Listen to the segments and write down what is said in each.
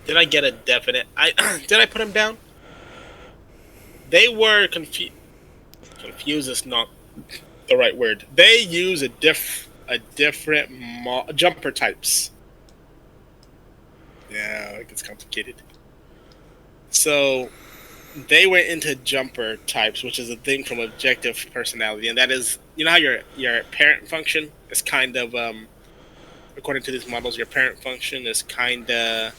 Did I get a definite? Did I put them down? They were confused. Confused is not the right word. They use a different jumper types. Yeah, it gets complicated. So they went into jumper types, which is a thing from objective personality, and that is, you know how your parent function is kind of according to these models, your parent function is kind of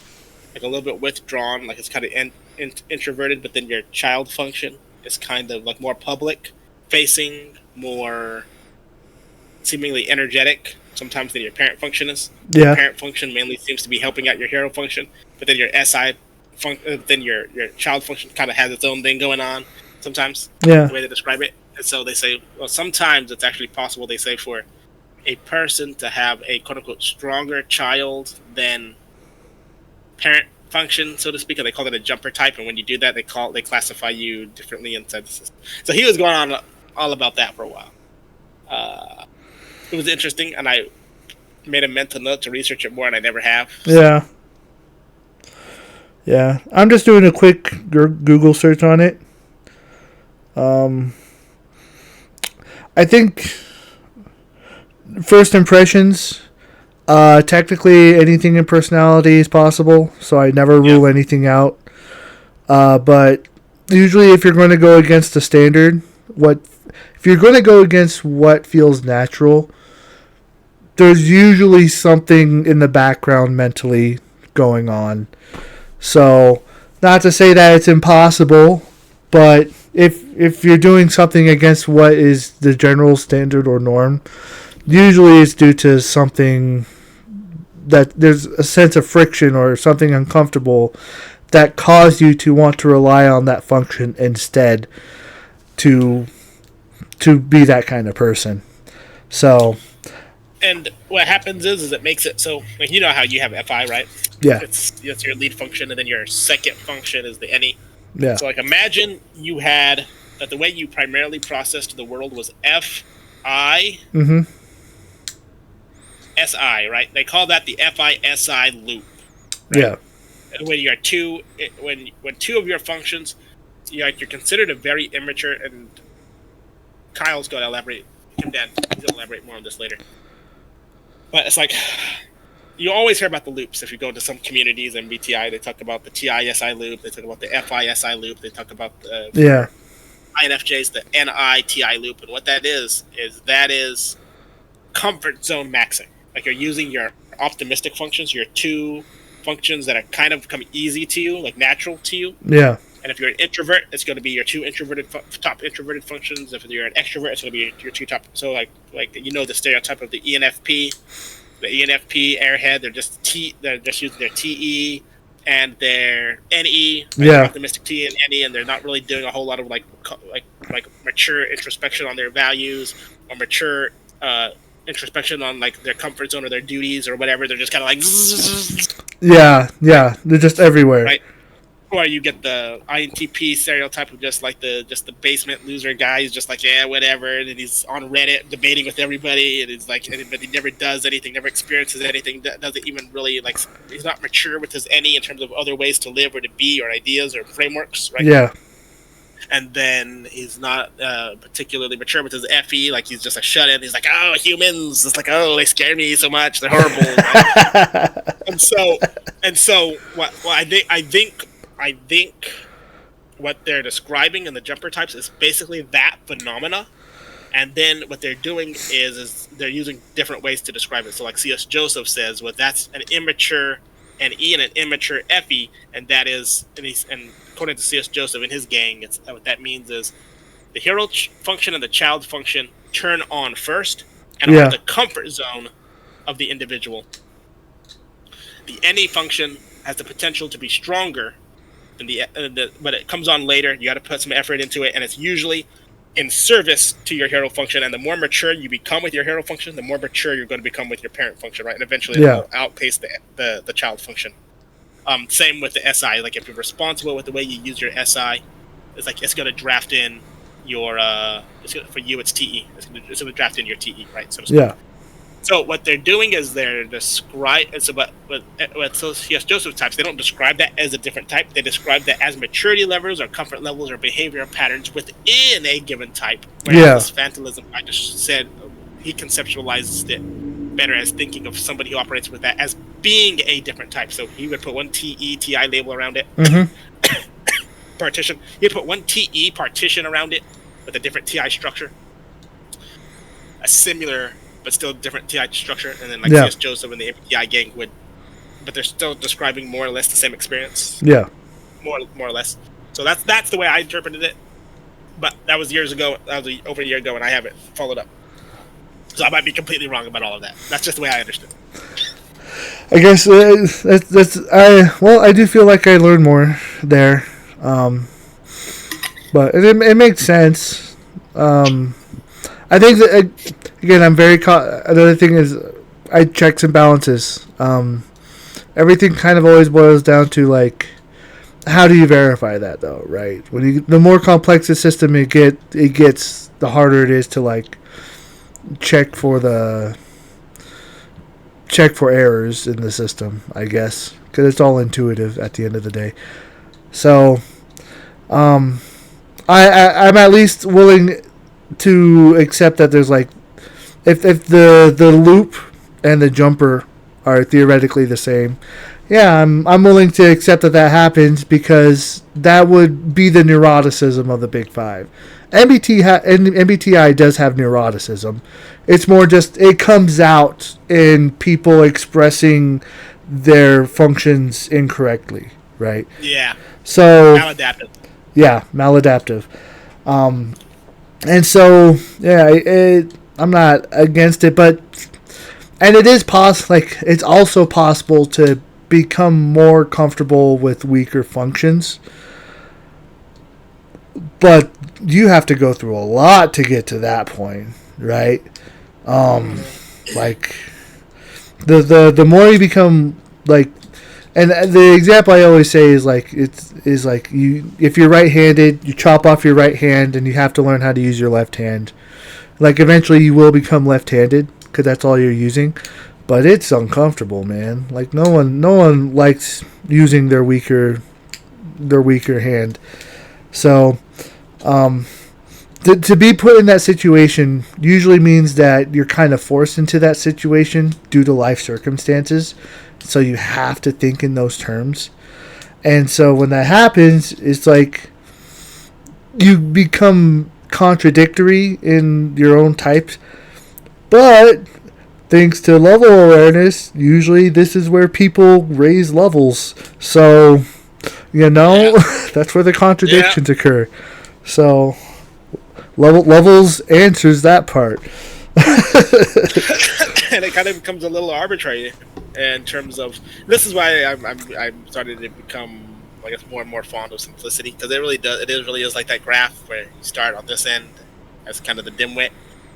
like a little bit withdrawn, like it's kind of introverted, but then your child function is kind of like more public facing, more seemingly energetic sometimes than your parent function is. Your Yeah. parent function mainly seems to be helping out your hero function, but then your SI then your child function kind of has its own thing going on sometimes, Yeah. the way they describe it. And so they say, well, sometimes it's actually possible, they say, for a person to have a quote unquote stronger child than parent function, so to speak, and they call it a jumper type. And when you do that, they classify you differently inside the system. So he was going on all about that for a while. It was interesting, and I made a mental note to research it more, and I never have. So Yeah. Yeah. I'm just doing a quick Google search on it. Um, I think first impressions. Technically, anything in personality is possible, so I never yeah, rule anything out. But usually, if you're going to go against the standard, what if you're going to go against what feels natural? There's usually something in the background mentally going on. So, not to say that it's impossible, but if you're doing something against what is the general standard or norm, usually it's due to something that there's a sense of friction or something uncomfortable that caused you to want to rely on that function instead to be that kind of person. So, and what happens is it makes it so, like, you know how you have FI, right? yeah. It's your lead function, and then your second function is the NE. Yeah. So like imagine you had that the way you primarily processed the world was FI Mhm. SI, right? They call that the FI-SI loop, right? Yeah. When you're when two of your functions, you're considered a very immature, and Kyle's going to elaborate. He's going to elaborate more on this later. But it's like you always hear about the loops. If you go to some communities in BTI, they talk about the TI-SI loop. They talk about the FI-SI loop. They talk about Yeah. for INFJs the NI-TI loop. And what that is that is comfort zone maxing. Like you're using your optimistic functions, your two functions that are kind of come easy to you, like natural to you. Yeah. And if you're an introvert, it's going to be your two top introverted functions. If you're an extrovert, it's going to be your two top. So like the stereotype of the ENFP, airhead. They're just using their TE and their NE, right? Their Yeah. optimistic T and NE, and they're not really doing a whole lot of like mature introspection on their values or mature introspection on like their comfort zone or their duties or whatever. They're just kind of like Yeah. right, Yeah. They're just everywhere. right. Or you get the INTP stereotype of just the basement loser guy. He's just like, yeah, whatever, and he's on Reddit debating with everybody, and he's like, but he never does anything, never experiences anything, doesn't even really like. He's not mature with his any in terms of other ways to live or to be or ideas or frameworks, right? Yeah. And then he's not particularly mature with his FE. Like he's just a shut in. He's like, oh, humans. It's like, oh, they scare me so much. They're horrible. and so what I think what they're describing in the jumper types is basically that phenomena. And then what they're doing is they're using different ways to describe it. So like C.S. Joseph says, well, that's an immature NE and an immature FE, and that is, and according to C.S. Joseph and his gang, what that means is the hero function and the child function turn on first and are Yeah. the comfort zone of the individual. The NE function has the potential to be stronger than but it comes on later. You got to put some effort into it, and it's usually in service to your hero function. And the more mature you become with your hero function, the more mature you're going to become with your parent function, right? And eventually Yeah. it'll outpace the child function. Same with the SI. Like if you're responsible with the way you use your SI, it's going to draft in your for you it's TE. It's going to draft in your TE, right? So to speak. Yeah. So what they're doing is they're describe. It's about with Socius Joseph types. They don't describe that as a different type. They describe that as maturity levels or comfort levels or behavioral patterns within a given type. Whereas Yeah. this Fantilism, I just said he conceptualizes it better as thinking of somebody who operates with that as being a different type. So he would put one TI label around it. Mm-hmm. Partition. He'd put one TE partition around it with a different TI structure. A similar but still different TI structure, and then like Yeah. CS Joseph and the MBTI gang would, but they're still describing more or less the same experience. Yeah. More or less. So that's the way I interpreted it. But that was years ago. That was over a year ago, and I haven't followed up. So I might be completely wrong about all of that. That's just the way I understood it. I guess I do feel like I learned more there, but it makes sense. I think that again, I'm very. Another thing is, I checks and balances. Everything kind of always boils down to like, how do you verify that though, right? The more complex the system it gets, the harder it is to like check for errors in the system, I guess, because it's all intuitive at the end of the day. So, I'm at least willing to accept that there's like, if the loop and the jumper are theoretically the same, yeah, I'm willing to accept that happens because that would be the neuroticism of the Big Five. MBTI does have neuroticism. It's more just it comes out in people expressing their functions incorrectly, right? Yeah. So Maladaptive. yeah, maladaptive. And so yeah, I'm not against it, but and it is like it's also possible to become more comfortable with weaker functions, but you have to go through a lot to get to that point, right? Like the more you become like, and the example I always say is like is like you if you're right-handed, you chop off your right hand and you have to learn how to use your left hand. Like eventually you will become left-handed because that's all you're using, but it's uncomfortable, man. Like no one likes using their weaker hand. So, to be put in that situation usually means that you're kind of forced into that situation due to life circumstances. So you have to think in those terms. And so when that happens, it's like you become contradictory in your own types. But thanks to level awareness, usually this is where people raise levels. So, that's where the contradictions occur. So, levels answers that part. And it kind of becomes a little arbitrary in terms of this is why I'm starting to become, I guess, more and more fond of simplicity, because it really is like that graph where you start on this end as kind of the dimwit,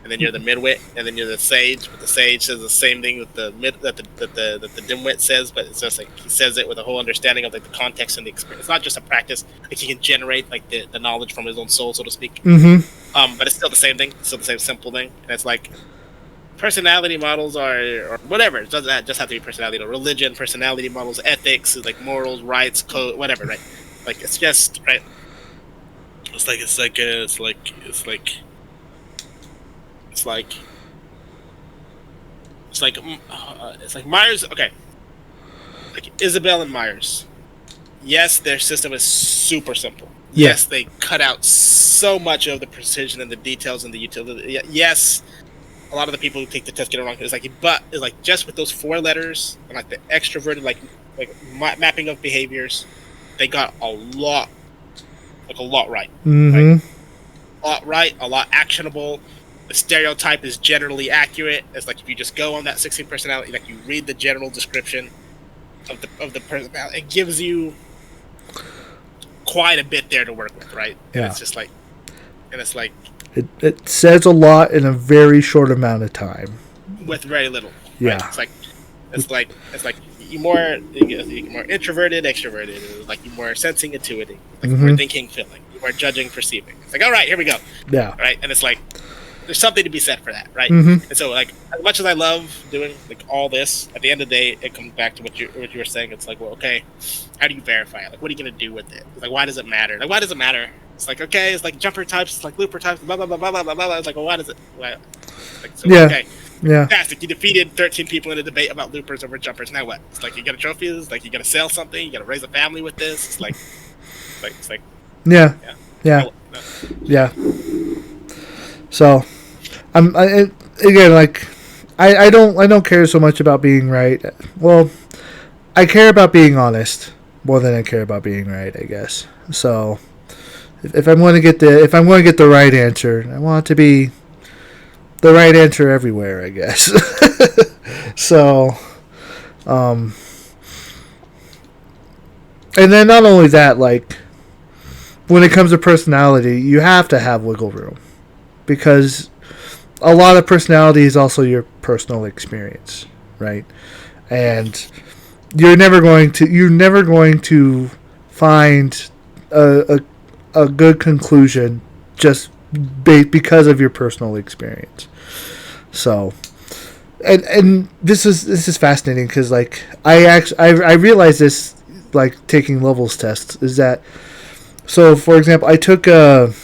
and then you're the midwit, and then you're the sage. But the sage says the same thing with the mid that the dimwit says, but it's just like he says it with a whole understanding of like the context and the experience. It's not just a practice; like he can generate like the knowledge from his own soul, so to speak. Mm-hmm. But it's still the same thing, still the same simple thing, and it's like personality models are, or whatever. It doesn't just have to be personality. Religion, personality models, ethics, like morals, rights, code, whatever. Right? Like it's just right. It's like Myers. Okay, like Isabel and Myers. Yes, their system is super simple. Yeah. Yes, they cut out so much of the precision and the details and the utility. Yes, a lot of the people who take the test get it wrong. It's like just with those 4 letters and like the extroverted like mapping of behaviors, they got a lot right. Mm-hmm. Right? A lot right, a lot actionable. The stereotype is generally accurate. It's like if you just go on that 16 personality, like you read the general description of the personality, it gives you quite a bit there to work with, right? And Yeah. it's just like, and it's like it says a lot in a very short amount of time with very little. Yeah. Right? It's like you're more introverted, extroverted. It's like you're more sensing, intuiting. Like you're more thinking, feeling. You're more judging, perceiving. It's like, all right, here we go. Yeah. Right, and it's like there's something to be said for that, right? Mm-hmm. And so, like, as much as I love doing like all this, at the end of the day, it comes back to what you were saying. It's like, well, okay, how do you verify it? Like, what are you gonna do with it? It's like, why does it matter? Like, why does it matter? It's like, okay, it's like jumper types, it's like looper types, blah blah blah blah blah blah blah. It's like, well, why does it? Why? Like, so Yeah. okay, Yeah. fantastic. You defeated 13 people in a debate about loopers over jumpers. Now what? It's like you got a trophy. It's like you got to sell something. You got to raise a family with this. It's like Yeah. yeah. Yeah. No. Yeah. So, again, like, I don't care so much about being right. Well, I care about being honest more than I care about being right, I guess. So, if I'm going to get the right answer, I want it to be the right answer everywhere, I guess. So, and then not only that, like, when it comes to personality, you have to have wiggle room, because a lot of personality is also your personal experience, right? And you're never going to find a good conclusion just because of your personal experience. So, and this is fascinating, because, like, I realized this, like, taking levels tests, is that, so for example, I took the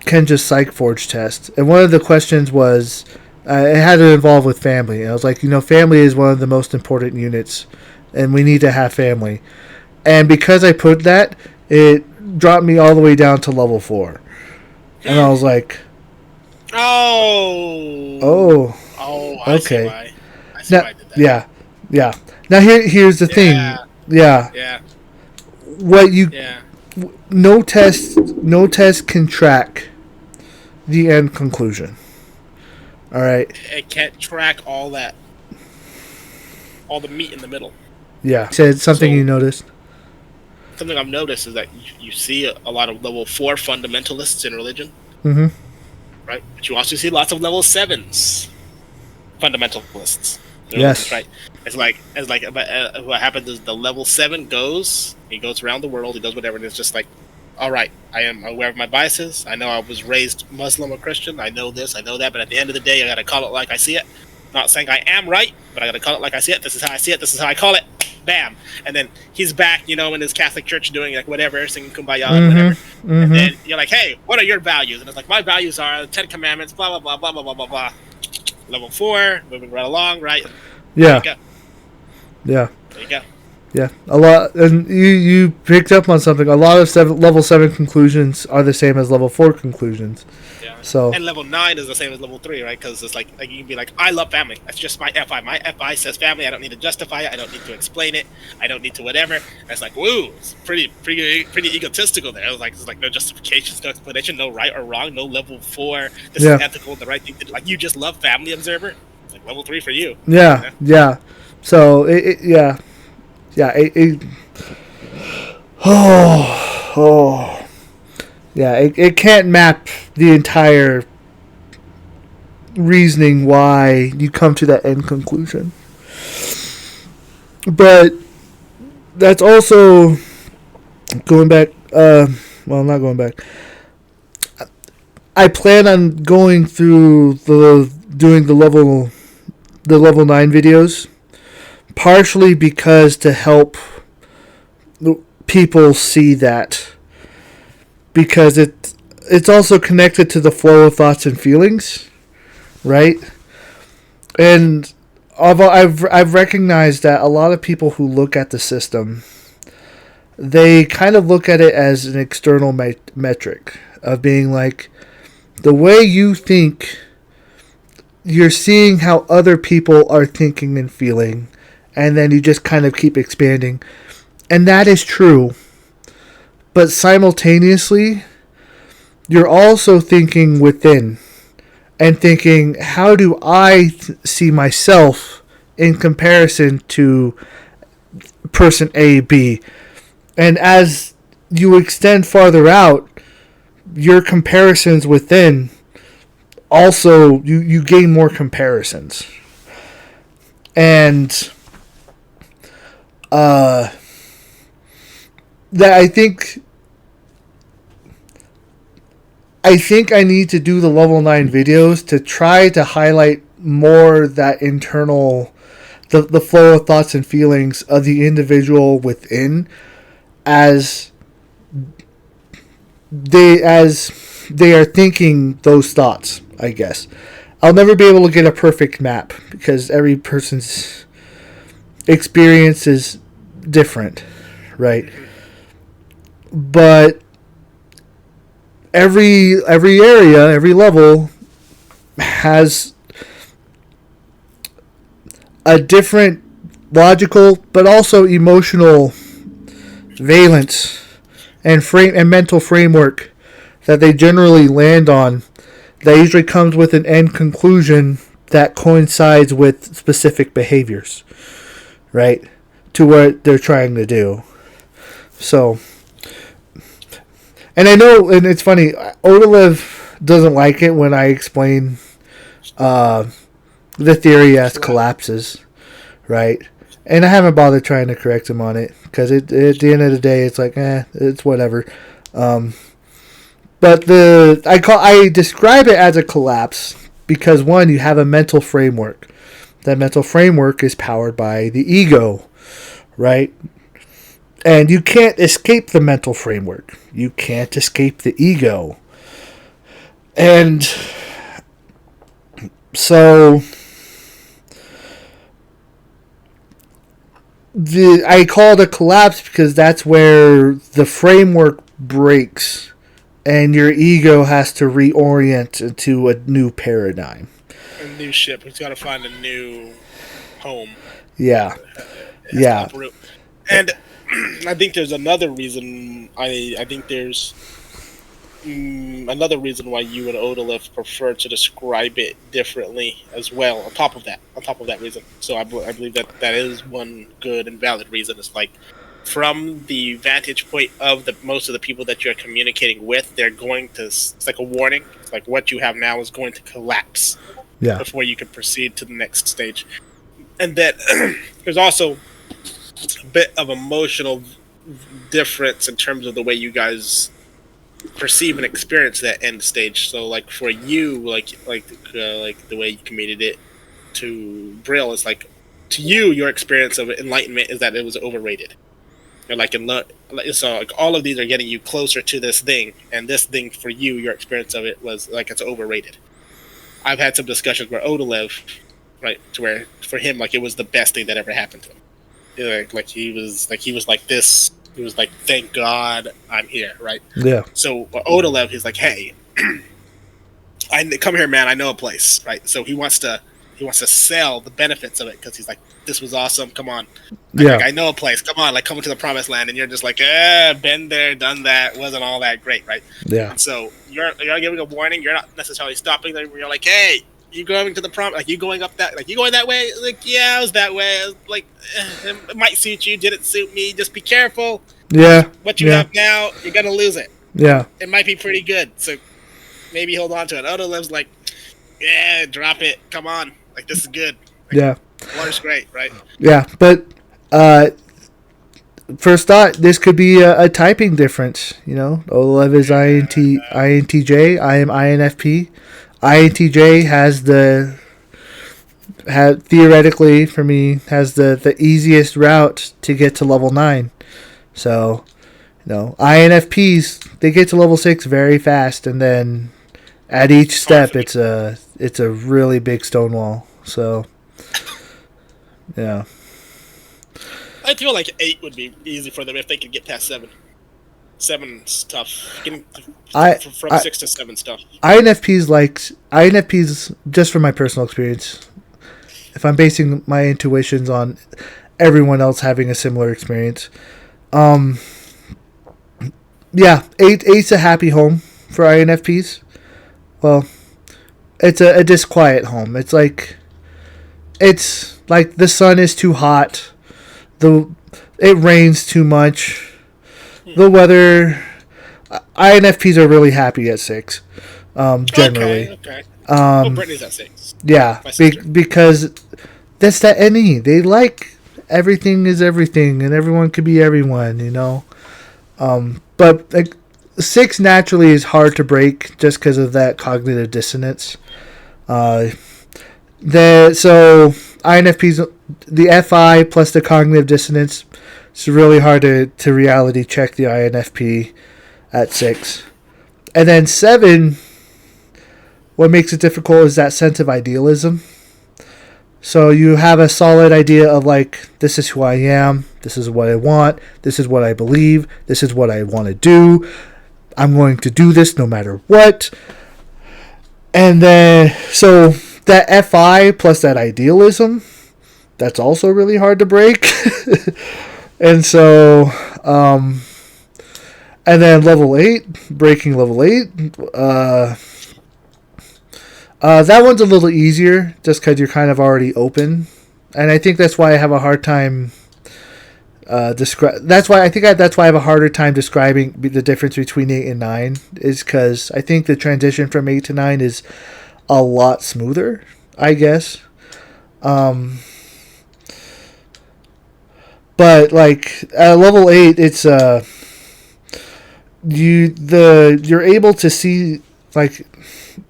Kenja's Psych Forge test, and one of the questions was, it had to involve with family, and I was like, family is one of the most important units, and we need to have family. And because I put that, it dropped me all the way down to level 4, and I was like, Oh. oh, I see okay. why. I see Now, why I did that. yeah. Now here's the thing. Yeah. Yeah, Yeah. what you Yeah. no test can track the end conclusion. All right. It can't track all that, all the meat in the middle. Yeah. Said something you So noticed. something I've noticed is that you see a lot of level 4 fundamentalists in religion, Mm-hmm. right? But you also see lots of level 7s fundamentalists in religions, Yes. right? But what happens is the level 7 he goes around the world, he does whatever, and it's just like, all right, I am aware of my biases. I know I was raised Muslim or Christian. I know this, I know that, but at the end of the day, I gotta call it like I see it. Not saying I am right, but I gotta call it like I see it. This is how I see it. This is how I call it. Bam. And then he's back, in his Catholic church doing like whatever, singing Kumbaya and whatever. Mm-hmm. And Mm-hmm. then you're like, hey, what are your values? And it's like, my values are the 10 Commandments, blah, blah, blah, blah, blah, blah, blah, blah. Level 4, moving right along, right? There Yeah. you go. Yeah. There you go. Yeah. A lot, and you picked up on something. A lot of level 7 conclusions are the same as level 4 conclusions. Yeah. So. And level 9 is the same as level 3, right? Because it's like you can be like, I love family. That's just my FI. My FI says family. I don't need to justify it. I don't need to explain it. I don't need to whatever. And it's like, woo, it's pretty egotistical there. It's like no justifications, no explanation, no right or wrong, no level 4. This Yeah. is ethical, the right thing to do. Like, you just love family observer. It's like level 3 for you. Yeah. Yeah. So yeah. Yeah. Oh. Yeah. It can't map the entire reasoning why you come to that end conclusion. But that's also going back. Well, not going back. I plan on going through doing the level 9 videos, partially because to help people see that, because it's also connected to the flow of thoughts and feelings, right? And although I've recognized that a lot of people who look at the system, they kind of look at it as an external metric of being like, the way you think, you're seeing how other people are thinking and feeling, and then you just kind of keep expanding. And that is true. But simultaneously, you're also thinking within and thinking, how do I see myself in comparison to person A, B? And as you extend farther out, your comparisons within also, you gain more comparisons. And that I think I think I need to do the level 9 videos to try to highlight more that internal, the flow of thoughts and feelings of the individual within, as they are thinking those thoughts, I guess. I'll never be able to get a perfect map because every person's experience is different, right? But every area, every level has a different logical but also emotional valence and mental framework that they generally land on, that usually comes with an end conclusion that coincides with specific behaviors, right? To what they're trying to do. So, and I know, and it's funny, Odalev doesn't like it when I explain the theory as collapses, right? And I haven't bothered trying to correct him on it because at the end of the day, it's like, it's whatever. But I describe it as a collapse because, one, you have a mental framework. That mental framework is powered by the ego, right? And you can't escape the mental framework. You can't escape the ego. And so I call it a collapse because that's where the framework breaks and your ego has to reorient into a new paradigm. A new ship. He's got to find a new home. Yeah. Yeah. And I think there's another reason. I think there's another reason why you and Odalef prefer to describe it differently as well. On top of that reason. So I believe that is one good and valid reason. It's like, from the vantage point of most of the people that you're communicating with, they're going to. It's like a warning. It's like what you have now is going to collapse. Yeah. Before you can proceed to the next stage, and that there's also a bit of emotional difference in terms of the way you guys perceive and experience that end stage. So, like for you, like the way you communicated it to Brill is like, to you, your experience of enlightenment is that it was overrated. You're like, so like all of these are getting you closer to this thing, and this thing for you, your experience of it was like it's overrated. I've had some discussions where Odalev, right, to where for him, like, it was the best thing that ever happened to him. Like he was like this. He was like, thank God I'm here, right? Yeah. So Odalev, he's like, hey, I come here, man. I know a place, right? So he wants to sell the benefits of it because he's like, this was awesome. Come on, like, I know a place. Come on, like, come to the promised land, and you're just like, been there, done that. Wasn't all that great, right? Yeah. And so you're giving a warning. You're not necessarily stopping them. You're like, hey, you going to the promise? Like, you going up that? Like, you going that way? Like, yeah, I was that way. I was like, it might suit you. Didn't suit me. Just be careful. Yeah. What you have now, you're gonna lose it. Yeah. It might be pretty good. So maybe hold on to it. Odalev's like, yeah, drop it. Come on. Like, this is good. Like, yeah. Water's great, right? Yeah, but first thought, this could be a typing difference. You know, Odalev is INTJ. I am INFP. INTJ theoretically for me has the easiest route to get to level 9. So, you know, INFPs, they get to level 6 very fast, and then at each step it's a really big stonewall. So, yeah. I feel like 8 would be easy for them if they could get past 7. 7's tough. From 6 to 7 stuff. INFPs, just from my personal experience, if I'm basing my intuitions on everyone else having a similar experience, yeah, 8's a happy home for INFPs. Well, it's a disquiet home. It's like the sun is too hot, it rains too much. The weather, INFPs are really happy at 6, generally. Okay. Brittany's at 6. Yeah, because that's that NE. They like everything is everything, and everyone could be everyone, you know. But like 6 naturally is hard to break just because of that cognitive dissonance. Uh, so INFP's the FI plus the cognitive dissonance. It's really hard to reality check the INFP at 6. And then 7, what makes it difficult is that sense of idealism. So you have a solid idea of like, this is who I am, this is what I want, this is what I believe, this is what I want to do. I'm going to do this no matter what. And then, so that FI plus that idealism, that's also really hard to break. And so, and then level 8, breaking level 8, that one's a little easier just because you're kind of already open. And I think that's why I have a hard time that's why I have a harder time describing the difference between 8 and 9 is because I think the transition from 8 to 9 is a lot smoother, I guess. But like at level 8, it's you're able to see, like,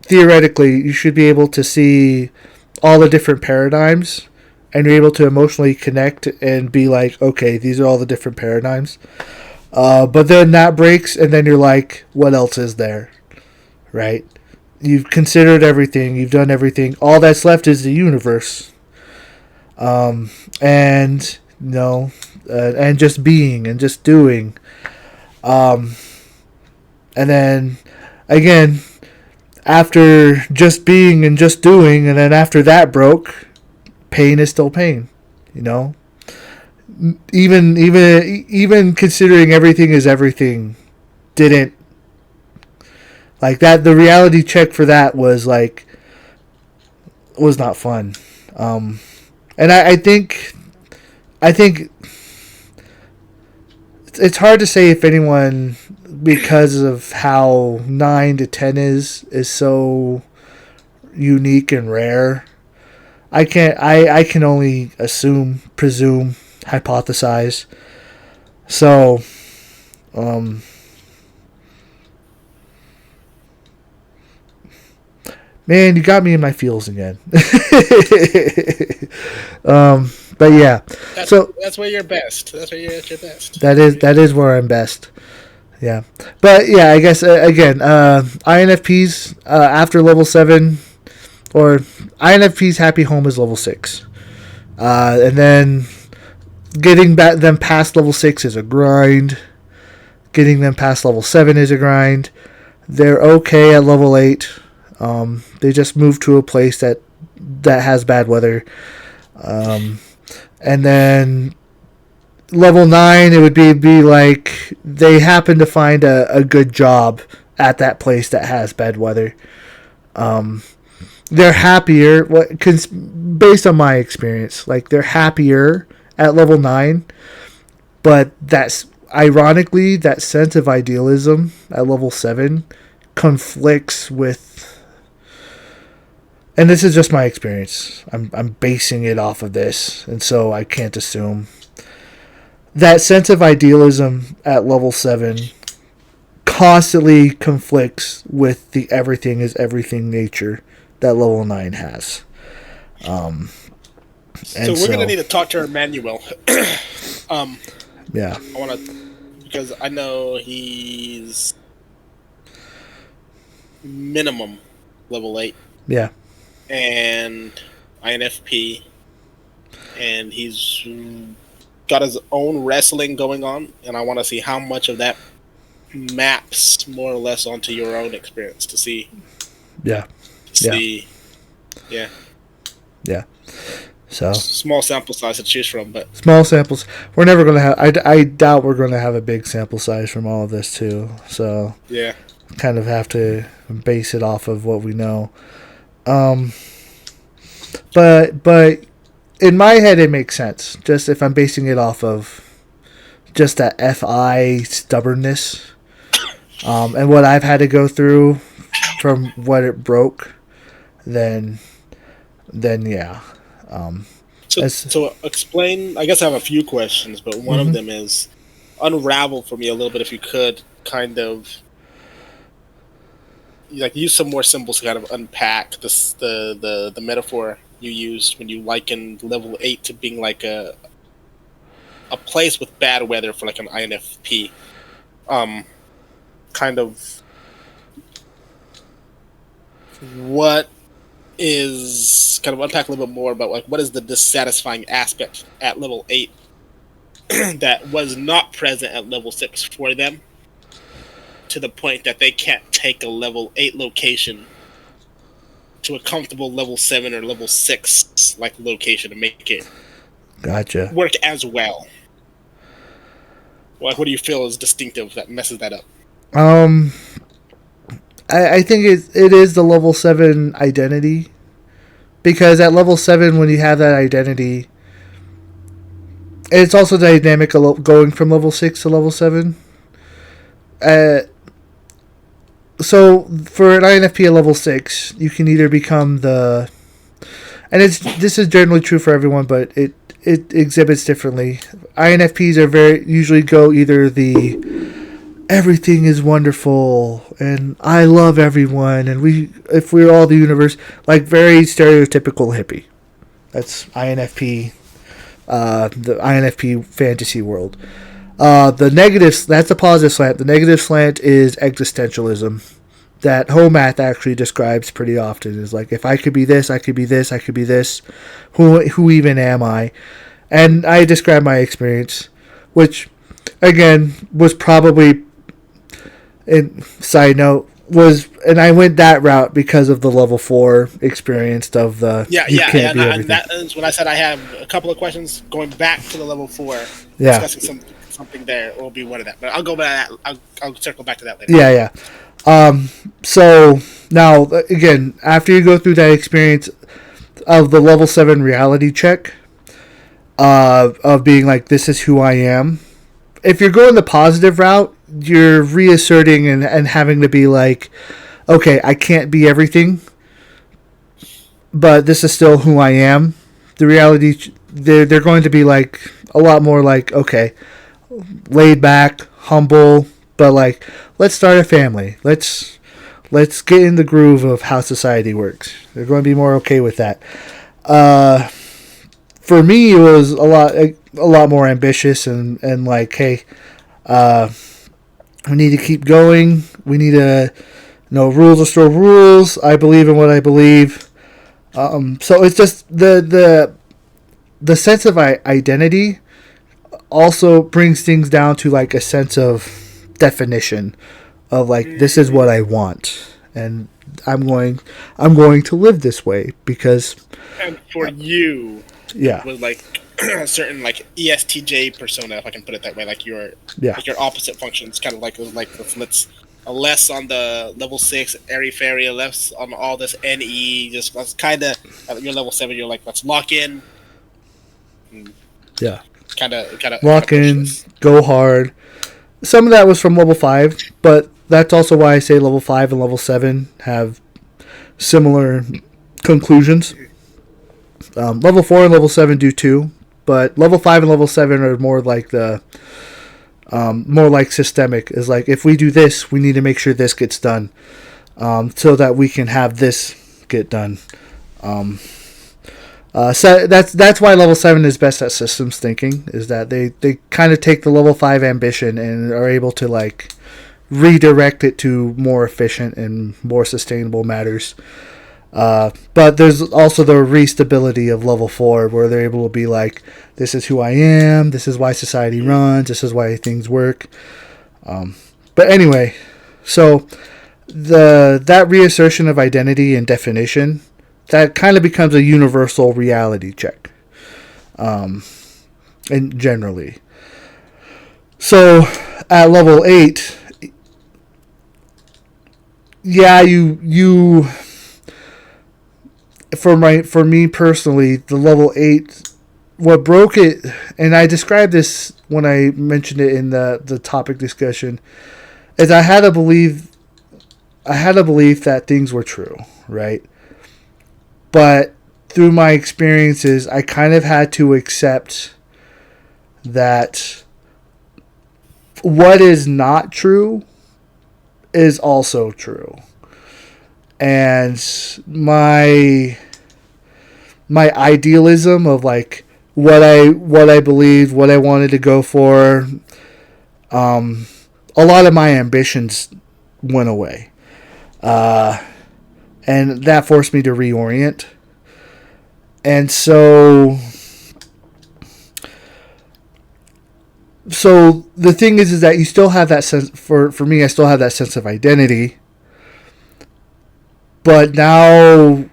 theoretically you should be able to see all the different paradigms, and you're able to emotionally connect and be like, okay, these are all the different paradigms. But then that breaks, and then you're like, what else is there? Right? You've considered everything. You've done everything. All that's left is the universe. And, and just being and just doing. And then, again, after just being and just doing, and then after that broke, pain is still pain, even considering everything is everything, didn't like that. The reality check for that was not fun. And I think it's hard to say if anyone, because of how 9 to 10 is so unique and rare. I can only assume, presume, hypothesize. So, man, you got me in my feels again. But yeah, that's where you're best. That's where you're at your best. That is where I'm best. Yeah, but yeah, I guess again, INFPs after level 7. Or INFP's happy home is level 6. And then getting them past level 6 is a grind. Getting them past level 7 is a grind. They're okay at level 8. They just moved to a place that has bad weather. And then level 9, it would be like they happen to find a good job at that place that has bad weather. They're happier, based on my experience. Like, they're happier at level 9, but that's ironically that sense of idealism at level 7 conflicts with. And this is just my experience. I'm basing it off of this, and so I can't assume. That sense of idealism at level 7 constantly conflicts with the everything is everything nature that level 9 has. So we're gonna need to talk to Emmanuel. Yeah. I want to, because I know he's minimum level 8. Yeah. And INFP, and he's got his own wrestling going on, and I want to see how much of that maps more or less onto your own experience to see. Yeah. See. Yeah. Yeah. So small sample size to choose from, but small samples. We're never going to have. I doubt we're going to have a big sample size from all of this too. So yeah, kind of have to base it off of what we know. But in my head it makes sense. Just if I'm basing it off of just that FI stubbornness, and what I've had to go through from what it broke, then yeah. So explain. I guess I have a few questions, but one of them is unravel for me a little bit, if you could, kind of like use some more symbols to kind of unpack this the metaphor you used when you likened level 8 to being like a place with bad weather for like an INFP. Um, kind of what is kind of unpack a little bit more about like what is the dissatisfying aspect at level 8 that was not present at level 6 for them, to the point that they can't take a level 8 location to a comfortable level 7 or level 6 like location to make it Gotcha. work as well. Like, what do you feel is distinctive that messes that up? Um, I think it is the level 7 identity. Because at level 7, when you have that identity, it's also dynamic going from level 6 to level 7. Uh, so for an INFP at level 6, you can either become the. And this is generally true for everyone, but it exhibits differently. INFPs are very usually go either the everything is wonderful and I love everyone and if we're all the universe, like very stereotypical hippie. That's INFP, the INFP fantasy world. The negative, that's the positive slant. The negative slant is existentialism. That Homath actually describes pretty often is like, if I could be this, I could be this, I could be this. Who even am I? And I describe my experience, which again was probably, and side note, and I went that route because of the level 4 experience of the you can't be and everything. that is when I said I have a couple of questions going back to the level 4, Yeah, discussing something there will be one of that. But I'll go back. I'll circle back to that later. yeah, yeah. So now again, after you go through that experience of the level 7 reality check, of being like, this is who I am. If you're going the positive route, you're reasserting and having to be like, okay, I can't be everything, but this is still who I am. The reality, they're going to be like a lot more like, okay, laid back, humble, but like, let's start a family. Let's get in the groove of how society works. They're going to be more okay with that. For me, it was a lot more ambitious and like, hey, we need to keep going. We need to know rules are still rules. I believe in what I believe. So it's just the sense of identity also brings things down to like a sense of definition of like, this is what I want, and I'm going to live this way because And for you, yeah, with like a certain like ESTJ persona, if I can put it that way, yeah, like your opposite functions, kind of like let's less on the level 6 airy fairy, less on all this NE. Just let's kind of at your level 7, you're like, let's lock in, and yeah. kind of Lock push in, this. go hard. Some of that was from level 5, but that's also why I say level 5 and level 7 have similar conclusions. Level 4 and level 7 do too, but level 5 and level 7 are more like more like systemic. Is like, if we do this, we need to make sure this gets done, so that we can have this get done. So that's why level 7 is best at systems thinking. Is that they kind of take the level 5 ambition and are able to like redirect it to more efficient and more sustainable matters. But there's also the restability of level 4, where they're able to be like, this is who I am, this is why society runs, this is why things work. But anyway, so that reassertion of identity and definition, that kind of becomes a universal reality check, and generally. So at level 8, yeah, you for me personally, the level 8, what broke it, and I described this when I mentioned it in the topic discussion, is I had a belief that things were true, right? But through my experiences, I kind of had to accept that what is not true is also true. and my idealism of like what I believed, what I wanted to go for. A lot of my ambitions went away, and that forced me to reorient. And so the thing is that you still have that sense. For me, I still have that sense of identity, but now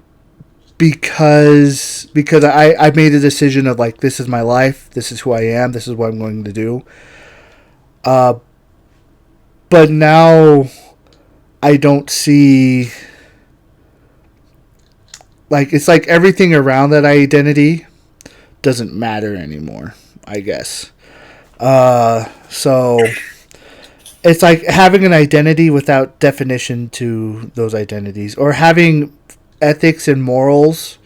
because I made a decision of like, this is my life, this is who I am, this is what I'm going to do. Uh, but now I don't see, like, it's like everything around that identity doesn't matter anymore, I guess. So it's like having an identity without definition to those identities, or having ethics and morals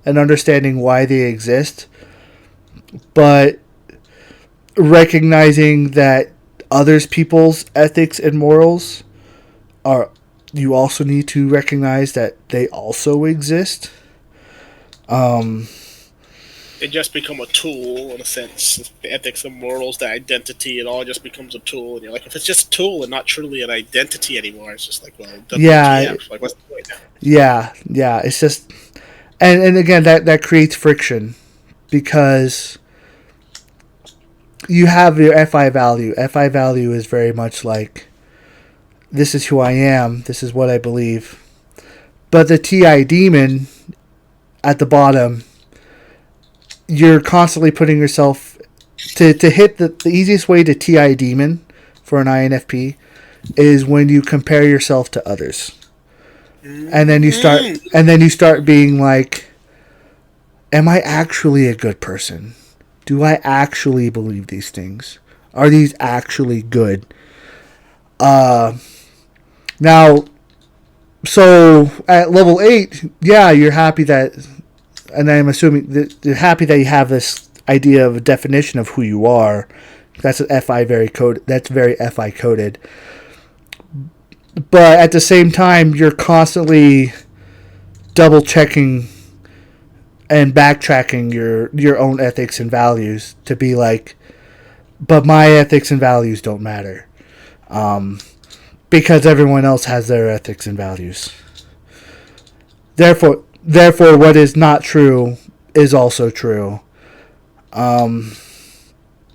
and understanding why they exist, but recognizing that others people's ethics and morals are, you also need to recognize that they also exist. um They just become a tool in a sense. The ethics, the morals, the identity, it all just becomes a tool. And you're like, if it's just a tool and not truly an identity anymore, it's just like, well, yeah, WTF? Like, what's the point now? yeah, it's just, and again, that creates friction, because you have your fi value is very much like, this is who I am, this is what I believe. But the ti demon at the bottom, you're constantly putting yourself to hit the easiest way to TI demon for an INFP is when you compare yourself to others. And then you start being like, am I actually a good person? Do I actually believe these things? Are these actually good? Now, so at level 8, yeah, you're happy that, and I'm assuming that you're happy that you have this idea of a definition of who you are. That's an FI very code. That's very FI coded. But at the same time, you're constantly double checking and backtracking your own ethics and values to be like, but my ethics and values don't matter, because everyone else has their ethics and values. Therefore, what is not true is also true. And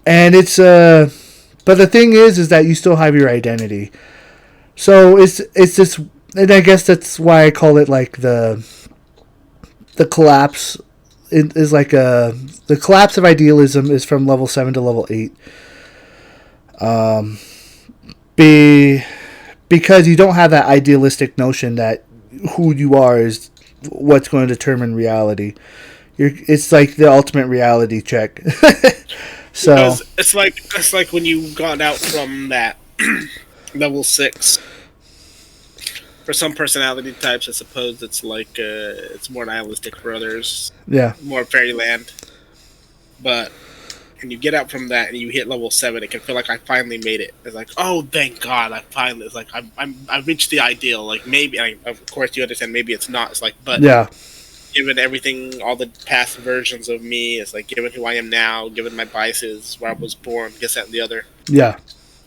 it's but the thing is that you still have your identity. So it's this, and I guess that's why I call it like the collapse. It is like the collapse of idealism is from level 7 to level 8. Because you don't have that idealistic notion that who you are is what's going to determine reality. It's like the ultimate reality check. So Because it's like when you've gone out from that level 6. For some personality types, I suppose it's like it's more nihilistic for others, yeah, more fairyland. But when you get out from that and you hit level 7, it can feel like I finally made it. It's like, oh, thank God, I finally. It's like I reached the ideal. Like maybe, of course, you understand. Maybe it's not. It's like, but yeah, given everything, all the past versions of me, it's like given who I am now, given my biases, where I was born, this, that, and the other. yeah.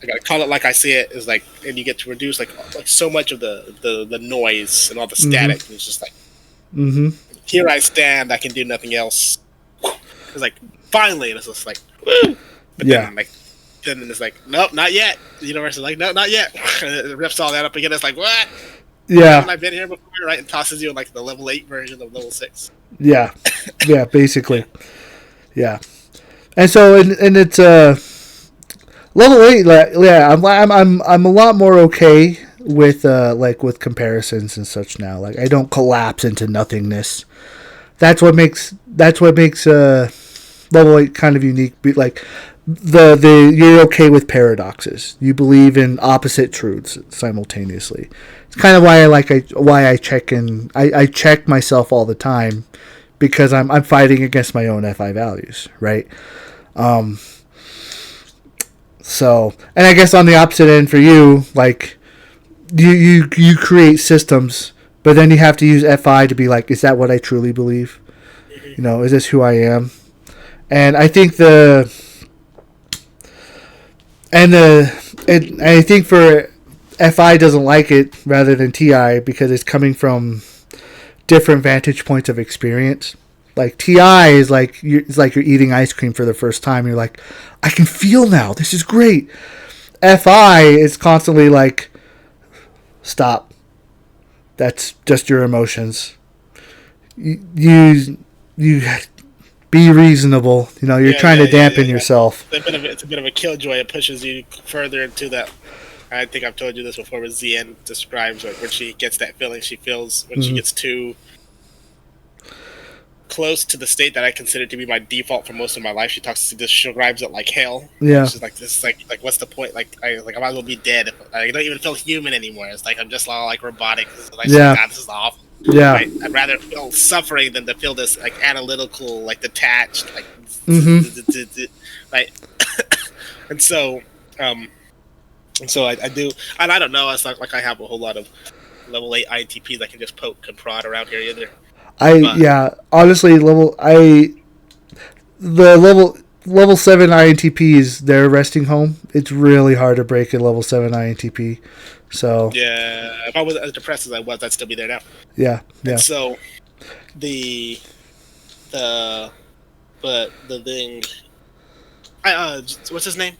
I gotta call it like I see it. Is like, and you get to reduce like so much of the noise and all the Mm-hmm. static. And it's just like, Mm-hmm. here I stand. I can do nothing else. It's like finally, and it's just like, woo. But Yeah. then it's like, nope, not yet. The universe is like, no, not yet. And it rips all that up again. It's like, what? Yeah. Haven't I been here before? Right, and tosses you in like the level 8 version of level 6. Yeah. Yeah. Basically. Yeah. And so, and it's level 8. Like, yeah, I'm a lot more okay with like with comparisons and such now. Like, I don't collapse into nothingness. That's what makes level 8 kind of unique. Like the you're okay with paradoxes. You believe in opposite truths simultaneously. It's kind of why I check in. I check myself all the time, because I'm fighting against my own FI values, right? So, and I guess on the opposite end for you, like you create systems But then you have to use FI to be like, is that what I truly believe? Mhm. You know, is this who I am? And I think I think for FI doesn't like it rather than TI because it's coming from different vantage points of experience. Like TI is like it's like you're eating ice cream for the first time. You're like, I can feel now. This is great. FI is constantly like, stop. That's just your emotions. You be reasonable. You know, you're Yeah, trying to yeah, yeah, dampen yeah, yeah. yourself. It's a bit of a killjoy. It pushes you further into that. I think I've told you this before. Where Zien describes like when she gets that feeling she feels when she Mm-hmm. gets too close to the state that I consider to be my default for most of my life. She describes it like hell. Like Yeah, she's like this, like what's the point? I might as well be dead. I don't even feel human anymore. It's like I'm just all like robotic. Like yeah, God, this is awful. yeah. Right? I'd rather feel suffering than to feel this like analytical, like detached, like Mm-hmm. right. And so, um, I do, and I don't know. It's not like I have a whole lot of level 8 INTPs I can just poke and prod around here either. But Yeah. Honestly, the level 7 INTPs, their resting home. It's really hard to break a level 7 INTP. So yeah, if I was as depressed as I was, I'd still be there now. yeah, And yeah, so the the but the thing, what's his name?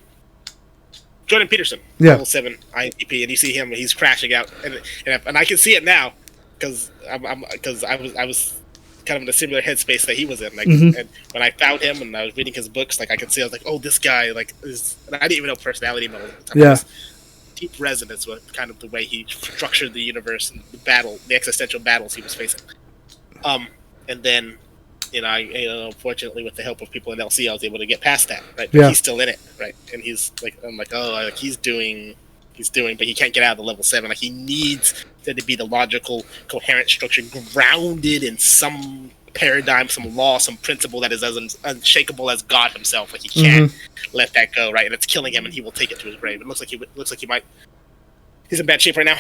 Jordan Peterson, yeah. level 7 INTP, and you see him, he's crashing out, and I can see it now because I was kind of in a similar headspace that he was in. Like, Mm-hmm. and when I found him and I was reading his books, like I could see, I was like, oh, this guy, like, is. And I didn't even know personality model at the time. I Yeah. just deep resonance with kind of the way he structured the universe and the existential battles he was facing. Um, and then unfortunately, with the help of people in LC, I was able to get past that, right? But Yeah. he's still in it, right? And he's like, I'm like, oh, like he's doing, but he can't get out of the level 7. Like he needs there to be the logical, coherent structure grounded in some paradigm, some law, some principle that is as unshakable as God Himself. Like he can't Mm-hmm. let that go, right? And it's killing him, and he will take it to his grave. It looks like he might. He's in bad shape right now.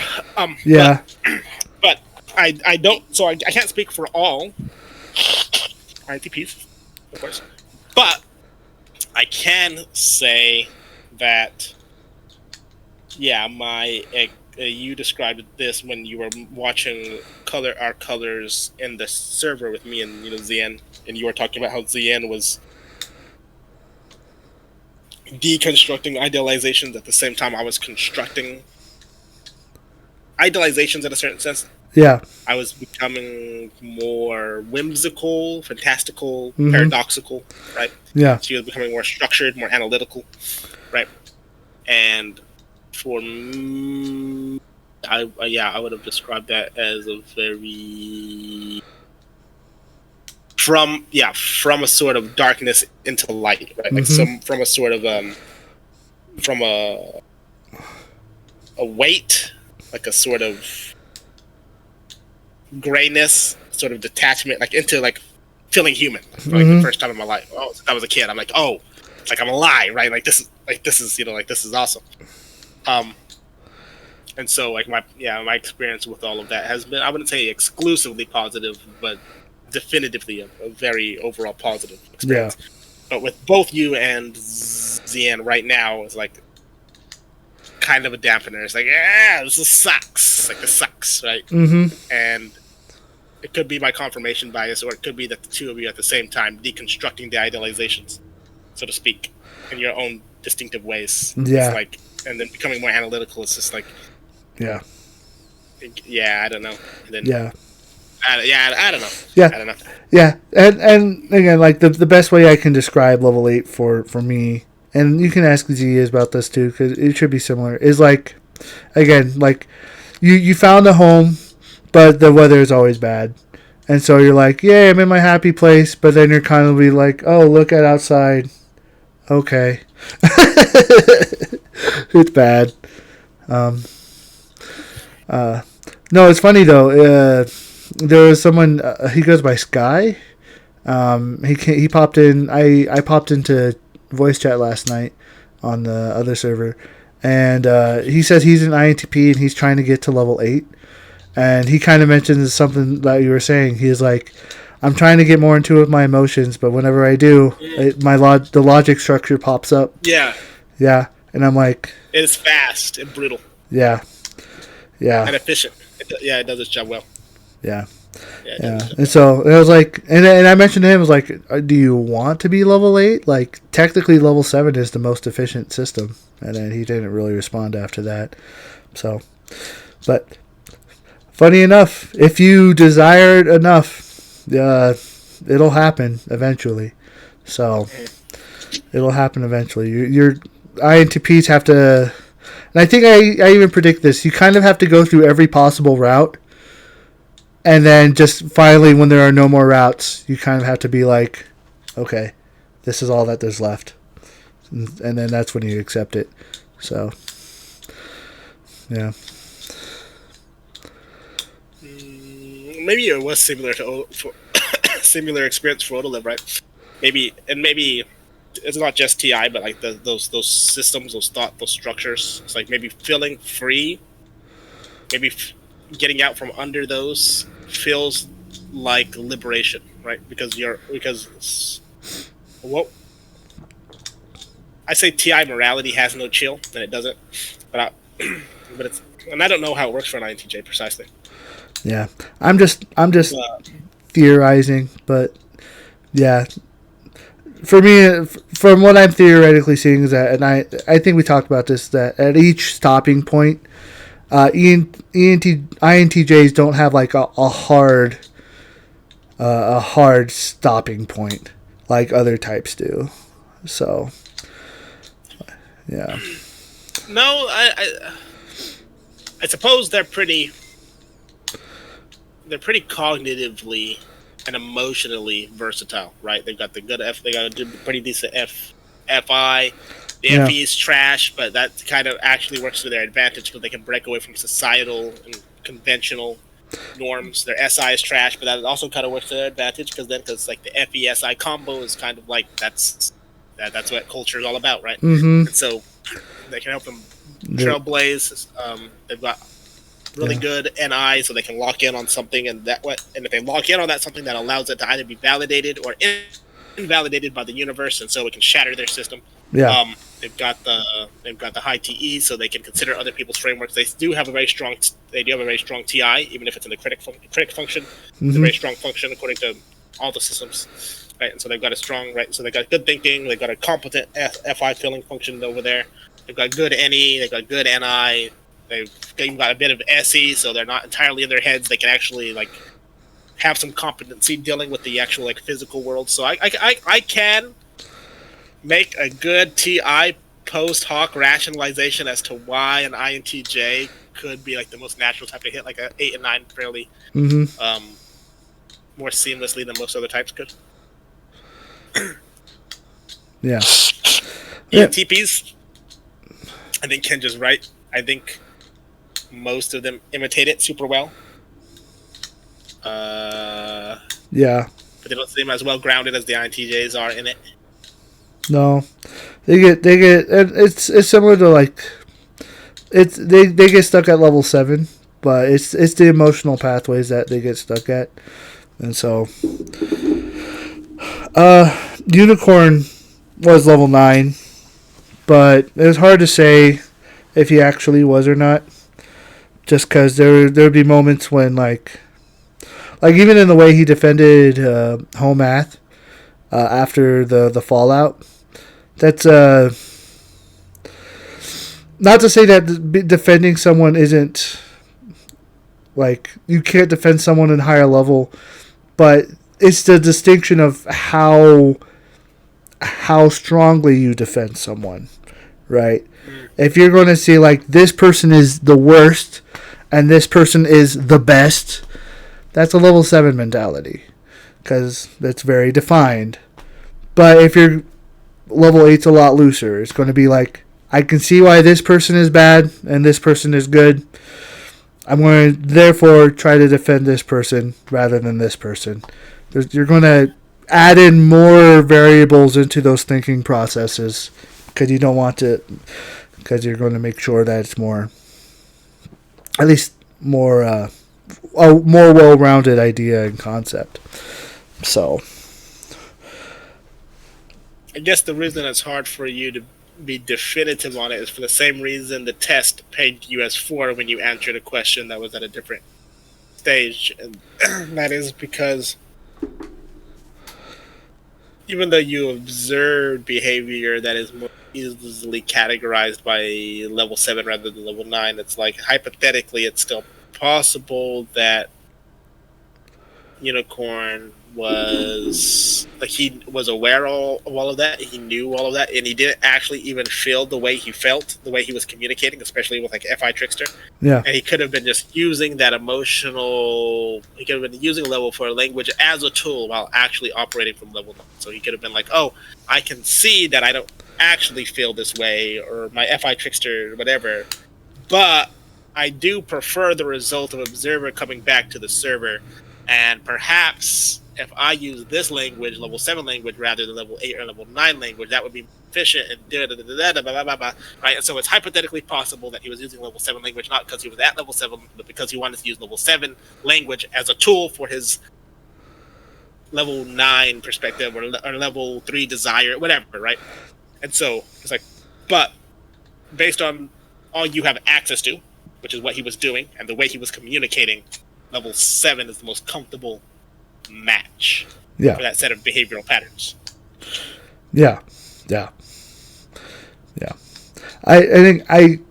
Yeah. But I don't. So I can't speak for all ITPs, of course. But I can say that, yeah, you described this when you were watching our colors in the server with me and Zien, and you were talking about how Zien was deconstructing idealizations at the same time I was constructing idealizations in a certain sense. Yeah. I was becoming more whimsical, fantastical, Mm-hmm. paradoxical, right? Yeah. She was becoming more structured, more analytical, right? And for me, I would have described that as a very from a sort of darkness into light, right? Like Mm-hmm. from a sort of from a weight, like a sort of grayness, sort of detachment, like into like feeling human, like, for like the Mm-hmm. first time in my life. Oh, since I was a kid, I'm like, oh, like I'm alive, right? Like this is like this is awesome. Um, and so like my experience with all of that has been, I wouldn't say exclusively positive, but definitively a very overall positive Yeah. experience. But with both you and Zien right now, it's like kind of a dampener. It's like, yeah, this sucks. Like this sucks, right? Mm-hmm. And it could be my confirmation bias, or it could be that the two of you at the same time deconstructing the idealizations, so to speak, in your own distinctive ways. It's Yeah. like, and then becoming more analytical. It's just like, Yeah. yeah, I don't know. And then, Yeah. I don't know. Yeah. I don't know. Yeah. And again, like the best way I can describe level 8 for me, and you can ask Z about this too, because it should be similar, is like, again, like you found a home, but the weather is always bad. And so you're like, yeah, I'm in my happy place, but then you're kind of be like, oh, look at outside. Okay. It's bad. Um, no, it's funny though. There was someone. He goes by Sky. He popped in. I popped into voice chat last night on the other server, and he says he's an INTP and he's trying to get to level 8. And he kind of mentions something that you were saying. He's like, I'm trying to get more into it with my emotions, but whenever I do, the logic structure pops up. Yeah, Yeah, and I'm like, it's fast and brutal yeah, yeah, and efficient. Yeah, it does its job well. yeah, Yeah, it does yeah. its job And well. so I was like, and I mentioned to him, I was like, do you want to be level 8? Like, technically, level 7 is the most efficient system. And then he didn't really respond after that. So, but funny enough, if you desire it enough, it'll happen eventually. So it'll happen eventually. Your INTPs have to, and I think I even predict this. You kind of have to go through every possible route, and then just finally, when there are no more routes, you kind of have to be like, okay, this is all that there's left, and then that's when you accept it. So, yeah. Maybe it was similar to similar experience for Odolive, right? Maybe it's not just TI, but like those systems, those thought, those structures. It's like maybe feeling free, maybe getting out from under those feels like liberation, right? Because what I say TI morality has no chill, and it doesn't. But but it's, and I don't know how it works for an INTJ precisely. Yeah, I'm just Uh, theorizing, but yeah, for me, from what I'm theoretically seeing is that, and I think we talked about this, that at each stopping point, INTJs don't have like a hard stopping point like other types do. So yeah, no, I suppose they're pretty cognitively and emotionally versatile, right? They got a pretty decent FI. The yeah, FE is trash, but that kind of actually works to their advantage because they can break away from societal and conventional norms. Their SI is trash, but that also kind of works to their advantage because like the FE SI combo is kind of like that's what culture is all about, right? mm-hmm, And so they can help them the, trailblaze. They've got really yeah, good NI, so they can lock in on something, and if they lock in on that something, that allows it to either be validated or invalidated by the universe, and so it can shatter their system. yeah, They've got the high TE, so they can consider other people's frameworks. They do have a very strong TI, even if it's in the critic function. It's a mm-hmm, very strong function according to all the systems, right? And so they've got a strong, right. So they've got good thinking. They've got a competent FI filling function over there. They've got good NE. They've got good NI. They've even got a bit of SE, so they're not entirely in their heads. They can actually like have some competency dealing with the actual like physical world. So I can make a good TI post hoc rationalization as to why an INTJ could be like the most natural type to hit like a 8 and 9 fairly mm-hmm, more seamlessly than most other types could. yeah, yeah, ENTPs, I think, can just write. I think most of them imitate it super well. yeah. But they don't seem as well grounded as the INTJs are in it. No, and it's similar to like they get stuck at level 7, but it's the emotional pathways that they get stuck at, and so Unicorn was level 9, but it was hard to say if he actually was or not, just because there'd be moments when like even in the way he defended home math after the fallout. That's not to say that defending someone isn't like you can't defend someone in higher level, but it's the distinction of how strongly you defend someone, right? If you're going to say like this person is the worst and this person is the best, that's a level 7 mentality because that's very defined. But if you're level 8's a lot looser. It's going to be like, I can see why this person is bad and this person is good. I'm going to therefore try to defend this person rather than this person. You're going to add in more variables into those thinking processes because you don't want to, because you're going to make sure that it's more, at least more a more well-rounded idea and concept. So I guess the reason it's hard for you to be definitive on it is for the same reason the test pegged you as 4 when you answered a question that was at a different stage. And that is because even though you observed behavior that is more easily categorized by level 7 rather than level 9, it's like hypothetically it's still possible that Unicorn was like he was aware of all of that. He knew all of that, and he didn't actually even feel the way he felt, the way he was communicating, especially with like FI Trickster. yeah, And he could have been just using that emotional. He could have been using level 4 language as a tool while actually operating from level 9. So he could have been like, "Oh, I can see that I don't actually feel this way, or my FI Trickster, whatever, but I do prefer the result of observer coming back to the server." And perhaps if I use this language, level 7 language, rather than level 8 or level 9 language, that would be efficient and right? And so it's hypothetically possible that he was using level 7 language not because he was at level 7, but because he wanted to use level 7 language as a tool for his level 9 perspective or level 3 desire, whatever, right? And so it's like, but based on all you have access to, which is what he was doing and the way he was communicating, level 7 is the most comfortable match yeah, for that set of behavioral patterns. yeah, yeah, yeah. I think and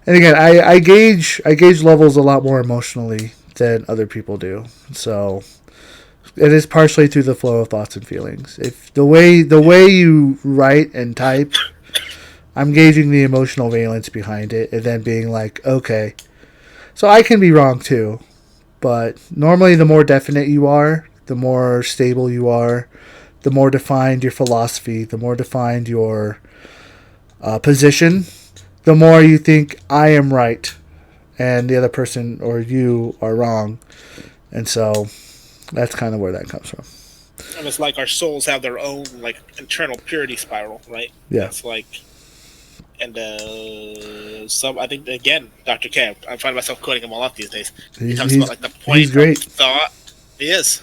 again I gauge levels a lot more emotionally than other people do. So it is partially through the flow of thoughts and feelings. If the way you write and type, I'm gauging the emotional valence behind it, and then being like, okay, so I can be wrong too. But normally, the more definite you are, the more stable you are, the more defined your philosophy, the more defined your position, the more you think I am right and the other person or you are wrong. And so that's kind of where that comes from. And it's like our souls have their own like internal purity spiral, right? Yeah. It's like, and some I think again, Dr. K. I find myself quoting him a lot these days. He talks about like the He's point of great. thought. He is.